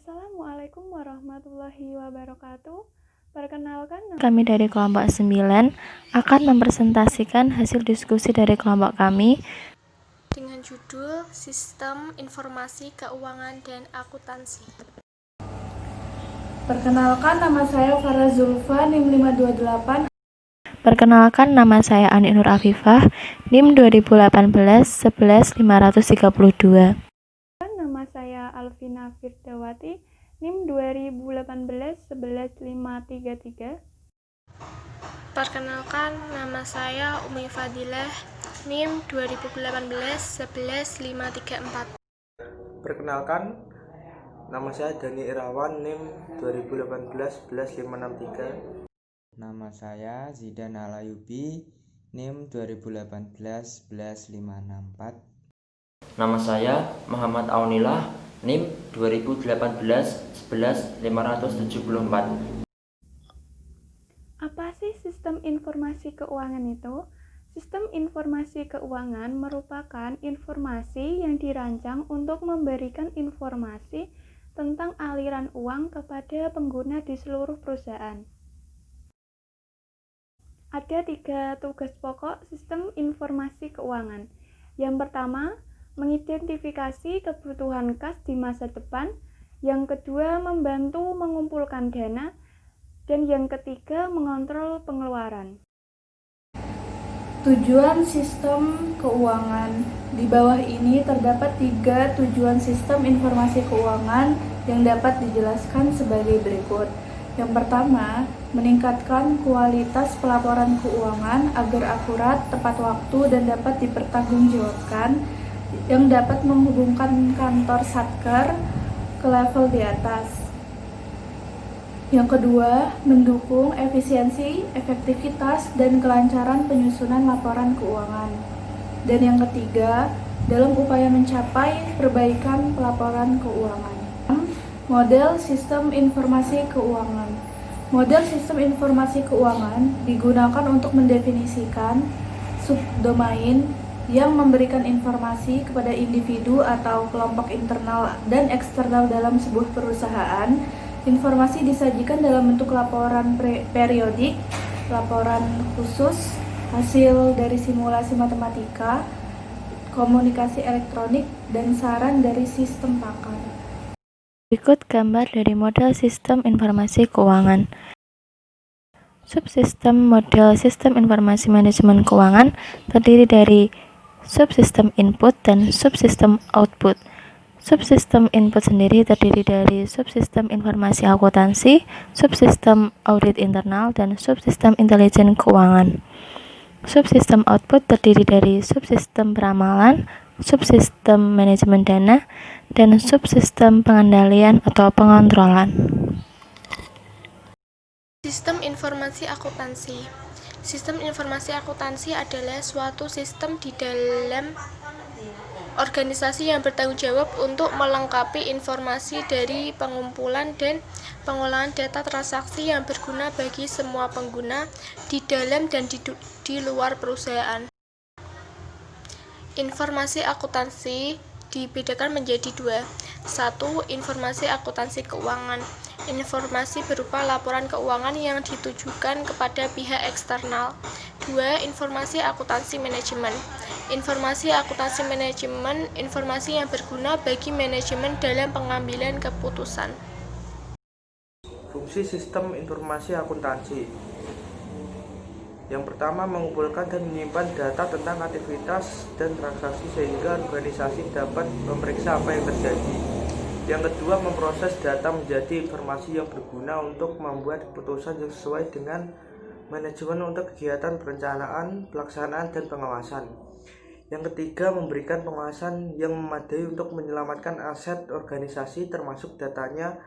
Assalamualaikum warahmatullahi wabarakatuh. Perkenalkan, Kami dari kelompok 9 akan mempresentasikan hasil diskusi dari kelompok kami dengan judul Sistem Informasi Keuangan dan Akuntansi. perkenalkan nama saya Farah Zulfa, NIM 528. Perkenalkan, nama saya Ani Nur Afifah, NIM 2018-11-532. Nama saya Alvina Firdawati, NIM 2018-11-533. Perkenalkan, nama saya Umi Fadilah, NIM 2018-11-534. Perkenalkan, nama saya Dani Irawan, NIM 2018-11-563. Nama saya Zidan Alayubi, NIM 2018-11-564. Nama saya Muhammad Aunillah, NIM 2018-11-574. Apa sih sistem informasi keuangan itu? Sistem informasi keuangan merupakan informasi yang dirancang untuk memberikan informasi tentang aliran uang kepada pengguna di seluruh perusahaan. Ada 3 tugas pokok sistem informasi keuangan. Yang pertama, mengidentifikasi kebutuhan kas di masa depan. Yang kedua, membantu mengumpulkan dana. Dan yang ketiga, mengontrol pengeluaran. Tujuan sistem keuangan. Di bawah ini terdapat 3 tujuan sistem informasi keuangan yang dapat dijelaskan sebagai berikut. Yang pertama, meningkatkan kualitas pelaporan keuangan agar akurat, tepat waktu, dan dapat dipertanggungjawabkan, yang dapat menghubungkan kantor Satker ke level di atas. Yang kedua, mendukung efisiensi, efektivitas, dan kelancaran penyusunan laporan keuangan. Dan yang ketiga, dalam upaya mencapai perbaikan pelaporan keuangan. Model sistem informasi keuangan. Model sistem informasi keuangan digunakan untuk mendefinisikan subdomain yang memberikan informasi kepada individu atau kelompok internal dan eksternal dalam sebuah perusahaan. Informasi disajikan dalam bentuk laporan periodik, laporan khusus, hasil dari simulasi matematika, komunikasi elektronik, dan saran dari sistem pakar. Berikut gambar dari model sistem informasi keuangan. Subsistem model sistem informasi manajemen keuangan terdiri dari subsistem input dan subsistem output. Subsistem input sendiri terdiri dari subsistem informasi akuntansi, subsistem audit internal, dan subsistem intelijen keuangan. Subsistem output terdiri dari subsistem peramalan, subsistem manajemen dana, dan subsistem pengendalian atau pengontrolan. Sistem informasi akuntansi. Sistem informasi akuntansi adalah suatu sistem di dalam organisasi yang bertanggung jawab untuk melengkapi informasi dari pengumpulan dan pengolahan data transaksi yang berguna bagi semua pengguna di dalam dan di luar perusahaan. Informasi akuntansi dibedakan menjadi 2. 1. Informasi akuntansi keuangan. Informasi berupa laporan keuangan yang ditujukan kepada pihak eksternal. 2. Informasi akuntansi manajemen. Informasi akuntansi manajemen, informasi yang berguna bagi manajemen dalam pengambilan keputusan. Fungsi sistem informasi akuntansi. Yang pertama, mengumpulkan dan menyimpan data tentang aktivitas dan transaksi sehingga organisasi dapat memeriksa apa yang terjadi. Yang kedua, memproses data menjadi informasi yang berguna untuk membuat keputusan yang sesuai dengan manajemen untuk kegiatan perencanaan, pelaksanaan, dan pengawasan. Yang ketiga, memberikan pengawasan yang memadai untuk menyelamatkan aset organisasi termasuk datanya.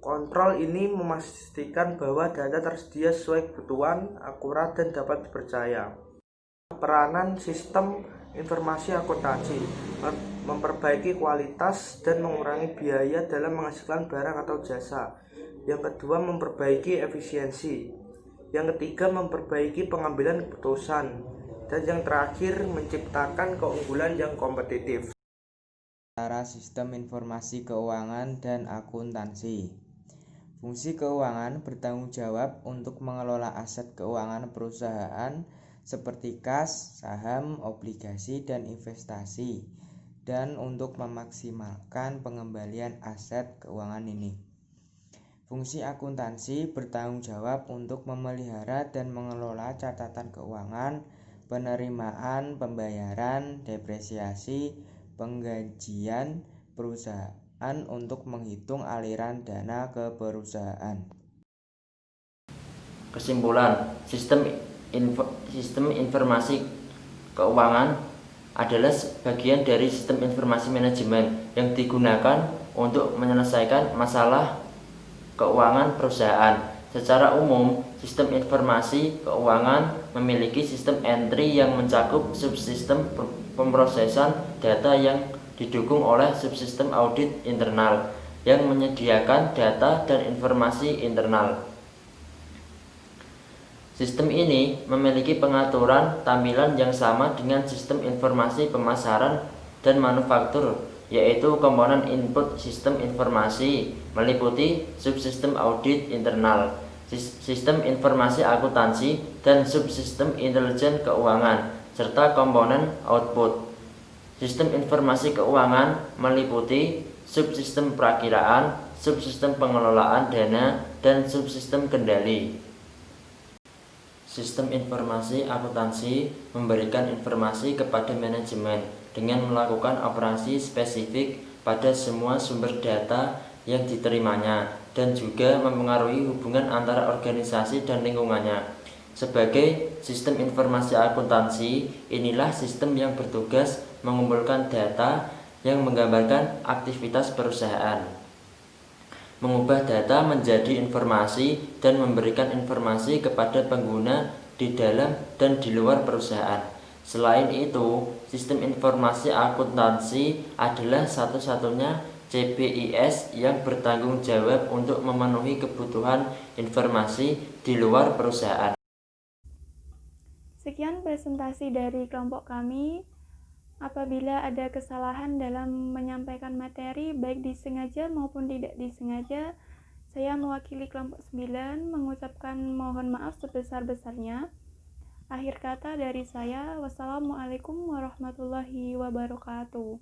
Kontrol ini memastikan bahwa data tersedia sesuai kebutuhan, akurat, dan dapat dipercaya. Peranan sistem informasi akuntansi memperbaiki kualitas dan mengurangi biaya dalam menghasilkan barang atau jasa. Yang kedua, memperbaiki efisiensi. Yang ketiga, memperbaiki pengambilan keputusan. Dan yang terakhir, menciptakan keunggulan yang kompetitif. antara sistem informasi keuangan dan akuntansi. Fungsi keuangan bertanggung jawab untuk mengelola aset keuangan perusahaan seperti kas, saham, obligasi, dan investasi, dan untuk memaksimalkan pengembalian aset keuangan ini. Fungsi akuntansi bertanggung jawab untuk memelihara dan mengelola catatan keuangan, penerimaan, pembayaran, depresiasi, penggajian perusahaan untuk menghitung aliran dana ke perusahaan. Kesimpulan, sistem informasi keuangan adalah bagian dari sistem informasi manajemen yang digunakan untuk menyelesaikan masalah keuangan perusahaan. Secara umum, sistem informasi keuangan memiliki sistem entry yang mencakup subsistem pemrosesan data yang didukung oleh subsistem audit internal yang menyediakan data dan informasi internal. Sistem ini memiliki pengaturan tampilan yang sama dengan sistem informasi pemasaran dan manufaktur, yaitu komponen input sistem informasi meliputi subsistem audit internal, sistem informasi akuntansi, dan subsistem intelijen keuangan, serta komponen output. Sistem informasi keuangan meliputi subsistem perakiraan, subsistem pengelolaan dana, dan subsistem kendali. Sistem informasi akuntansi memberikan informasi kepada manajemen dengan melakukan operasi spesifik pada semua sumber data yang diterimanya dan juga mempengaruhi hubungan antara organisasi dan lingkungannya. Sebagai sistem informasi akuntansi, inilah sistem yang bertugas mengumpulkan data yang menggambarkan aktivitas perusahaan, mengubah data menjadi informasi, dan memberikan informasi kepada pengguna di dalam dan di luar perusahaan. Selain itu, sistem informasi akuntansi adalah satu-satunya CBIS yang bertanggung jawab untuk memenuhi kebutuhan informasi di luar perusahaan. Sekian presentasi dari kelompok kami. Apabila ada kesalahan dalam menyampaikan materi, baik disengaja maupun tidak disengaja, saya mewakili kelompok 9 mengucapkan mohon maaf sebesar-besarnya. Akhir kata dari saya, wassalamualaikum warahmatullahi wabarakatuh.